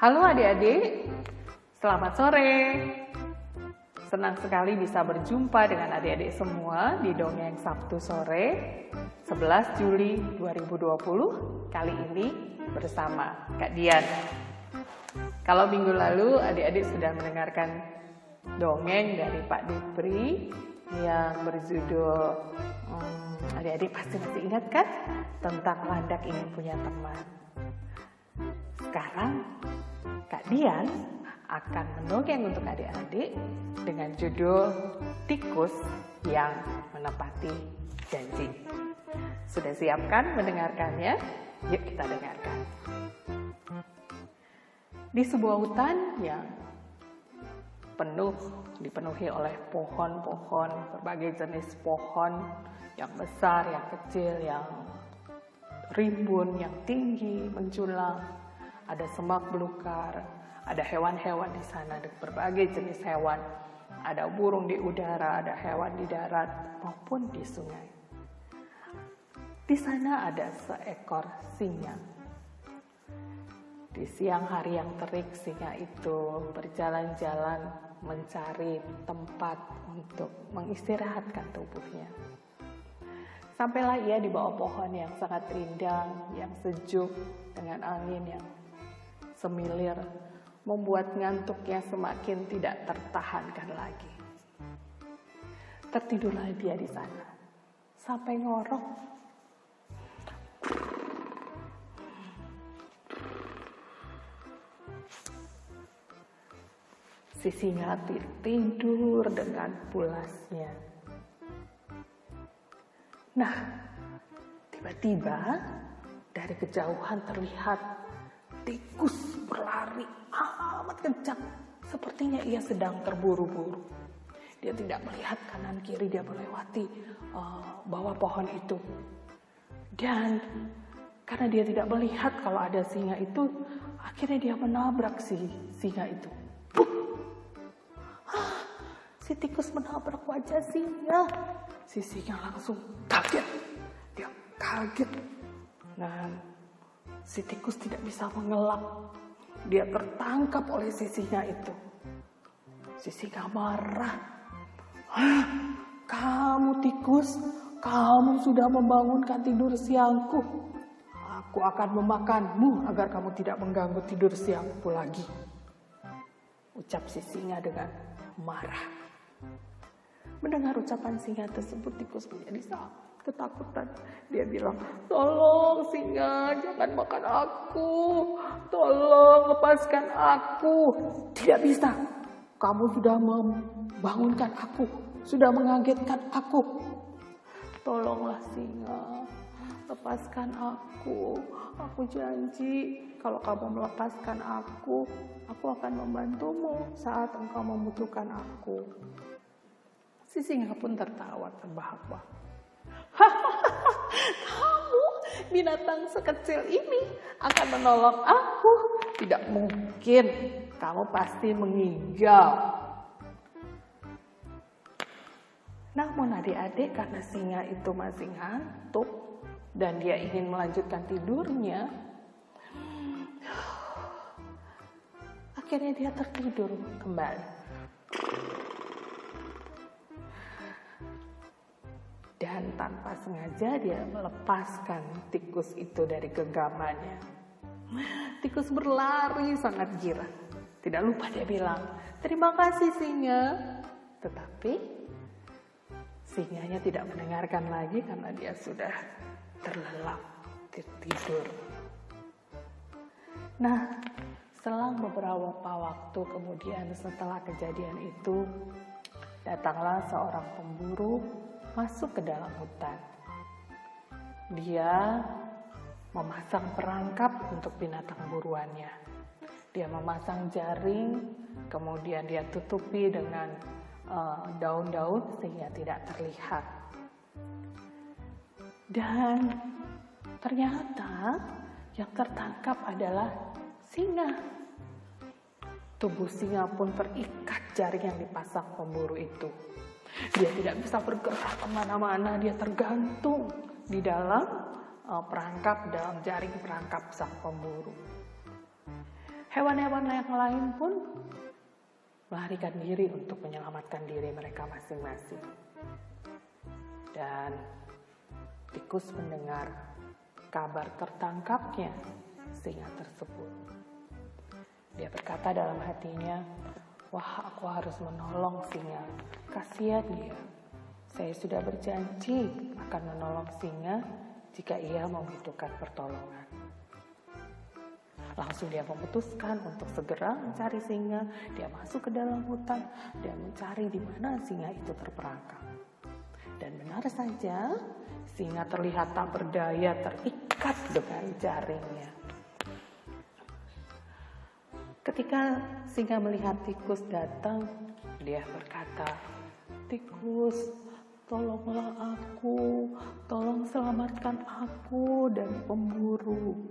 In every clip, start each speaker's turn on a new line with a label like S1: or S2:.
S1: Halo adik-adik, selamat sore. Senang sekali bisa berjumpa dengan adik-adik semua di Dongeng Sabtu Sore 11 Juli 2020, kali ini bersama Kak Dian. Kalau minggu lalu adik-adik sudah mendengarkan dongeng dari Pak Dipri yang berjudul adik-adik pasti masih ingat kan? Tentang Landak Ingin Punya Teman. Sekarang Kak Dian akan mendongeng untuk adik-adik dengan judul Tikus yang Menepati Janji. Sudah siapkan mendengarkannya? Yuk kita dengarkan. Di sebuah hutan yang dipenuhi oleh pohon-pohon, berbagai jenis pohon yang besar, yang kecil, yang rimbun, yang tinggi, menjulang. Ada semak belukar, ada hewan-hewan di sana, ada berbagai jenis hewan. Ada burung di udara, ada hewan di darat maupun di sungai. Di sana ada seekor singa. Di siang hari yang terik, singa itu berjalan-jalan mencari tempat untuk mengistirahatkan tubuhnya. Sampailah ia di bawah pohon yang sangat rindang, yang sejuk, dengan angin yang semilir, membuat ngantuknya semakin tidak tertahankan lagi. Tertidurlah dia di sana, sampai ngorok. Si singa tidur dengan pulasnya. Nah, tiba-tiba dari kejauhan terlihat tikus berlari amat kencang. Sepertinya ia sedang terburu-buru. Dia tidak melihat kanan kiri, dia melewati bawah pohon itu. Dan karena dia tidak melihat kalau ada singa itu, akhirnya dia menabrak si singa itu. Si tikus menabrak wajah singa. Si singa langsung kaget. Dia kaget. Dan si tikus tidak bisa mengelak. Dia tertangkap oleh si singa itu. Si singa marah. Kamu tikus, kamu sudah membangunkan tidur siangku. Aku akan memakanmu agar kamu tidak mengganggu tidur siangku lagi. Ucap si singa dengan marah. Mendengar ucapan singa tersebut, tikus menjadi sangat ketakutan. Dia bilang, "Tolong singa, jangan makan aku. Tolong lepaskan aku." "Tidak bisa. Kamu sudah membangunkan aku, sudah mengagetkan aku. Tolonglah singa, lepaskan aku. Aku janji kalau kamu melepaskan aku akan membantumu saat engkau membutuhkan aku." Si singa pun tertawa terbahak-bahak. "Kamu binatang sekecil ini akan menolong aku? Tidak mungkin, kamu pasti mengigau." Namun adik-adik, karena singa itu masih ngantuk dan dia ingin melanjutkan tidurnya, akhirnya dia tertidur kembali. Dan tanpa sengaja dia melepaskan tikus itu dari genggamannya. Tikus berlari sangat girang. Tidak lupa dia bilang, "Terima kasih singa." Tetapi singanya tidak mendengarkan lagi karena dia sudah terlelap tidur. Nah, selang beberapa waktu kemudian setelah kejadian itu, datanglah seorang pemburu masuk ke dalam hutan. Dia memasang perangkap untuk binatang buruannya. Dia memasang jaring, kemudian dia tutupi dengan daun-daun sehingga tidak terlihat. Dan ternyata yang tertangkap adalah singa. Tubuh singa pun terikat jaring yang dipasang pemburu itu. Dia tidak bisa bergerak kemana-mana, dia tergantung di dalam perangkap, dalam jaring perangkap sang pemburu. Hewan-hewan yang lain pun melarikan diri untuk menyelamatkan diri mereka masing-masing. Dan tikus mendengar kabar tertangkapnya singa tersebut. Dia berkata dalam hatinya, wah, aku harus menolong singa. Kasihan dia. Saya sudah berjanji akan menolong singa jika ia membutuhkan pertolongan. Langsung dia memutuskan untuk segera mencari singa. Dia masuk ke dalam hutan dan mencari di mana singa itu terperangkap. Dan benar saja, singa terlihat tak berdaya, terikat dengan jaringnya. Ketika singa melihat tikus datang, dia berkata, "Tikus, tolonglah aku, tolong selamatkan aku dari pemburu."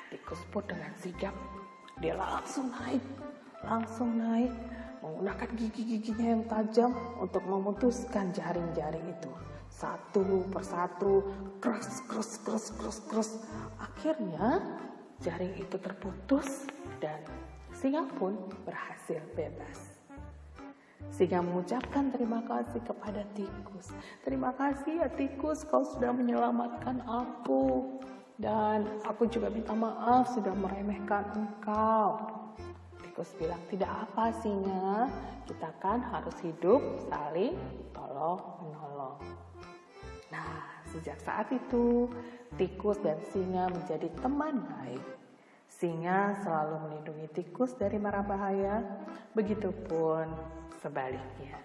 S1: Tikus pun dengan sigap, dia langsung naik, menggunakan gigi-giginya yang tajam untuk memutuskan jaring-jaring itu. Satu persatu, kros. Akhirnya jaring itu terputus dan singa pun berhasil bebas. Singa mengucapkan terima kasih kepada tikus. Terima kasih ya tikus, kau sudah menyelamatkan aku. Dan aku juga minta maaf sudah meremehkan engkau. Tikus bilang, tidak apa singa, kita kan harus hidup saling tolong-menolong. Nah, sejak saat itu, tikus dan singa menjadi teman baik. Singa selalu melindungi tikus dari mara bahaya, begitupun sebaliknya.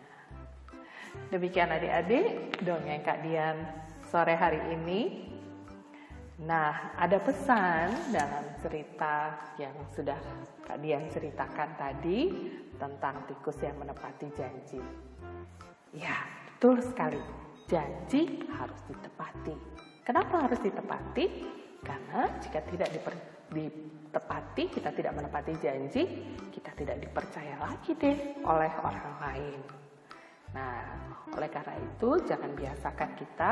S1: Demikian adik-adik, dongeng Kak Dian sore hari ini. Nah, ada pesan dalam cerita yang sudah Kak Dian ceritakan tadi tentang tikus yang menepati janji. Ya, betul sekali. Janji harus ditepati. Kenapa harus ditepati? Karena jika tidak ditepati, kita tidak menepati janji, kita tidak dipercaya lagi deh oleh orang lain. Nah, oleh karena itu jangan biasakan kita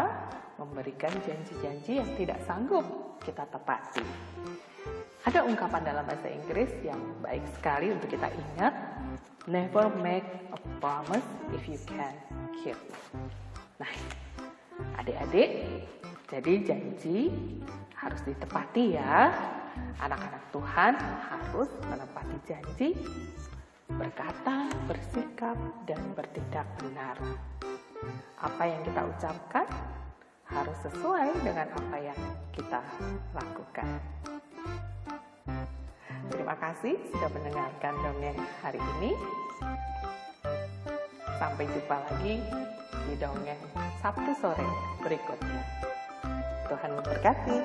S1: memberikan janji-janji yang tidak sanggup kita tepati. Ada ungkapan dalam bahasa Inggris yang baik sekali untuk kita ingat. Never make a promise if you can keep it. Nah, adik-adik, jadi janji harus ditepati ya. Anak-anak Tuhan harus menepati janji, berkata, bersikap, dan bertindak benar. Apa yang kita ucapkan harus sesuai dengan apa yang kita lakukan. Terima kasih sudah mendengarkan dongeng hari ini. Sampai jumpa lagi di dongeng Sabtu sore berikutnya. Tuhan memberkati.